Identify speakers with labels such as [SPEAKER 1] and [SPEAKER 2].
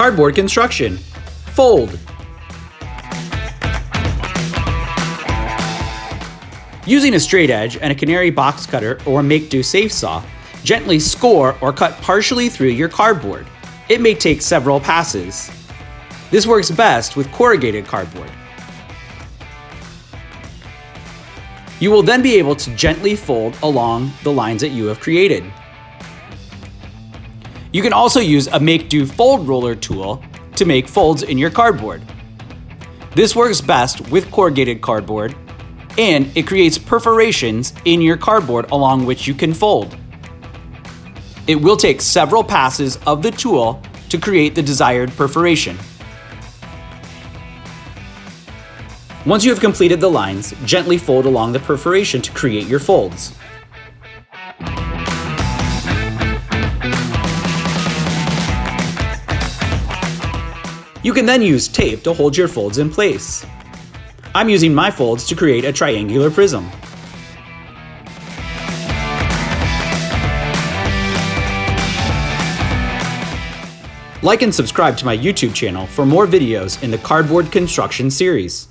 [SPEAKER 1] Cardboard construction. Fold. Using a straight edge and a canary box cutter or make-do safe saw, gently score or cut partially through your cardboard. It may take several passes. This works best with corrugated cardboard. You will then be able to gently fold along the lines that you have created. You can also use a make-do fold roller tool to make folds in your cardboard. This works best with corrugated cardboard, and it creates perforations in your cardboard along which you can fold. It will take several passes of the tool to create the desired perforation. Once you have completed the lines, gently fold along the perforation to create your folds. You can then use tape to hold your folds in place. I'm using my folds to create a triangular prism. Like and subscribe to my YouTube channel for more videos in the cardboard construction series.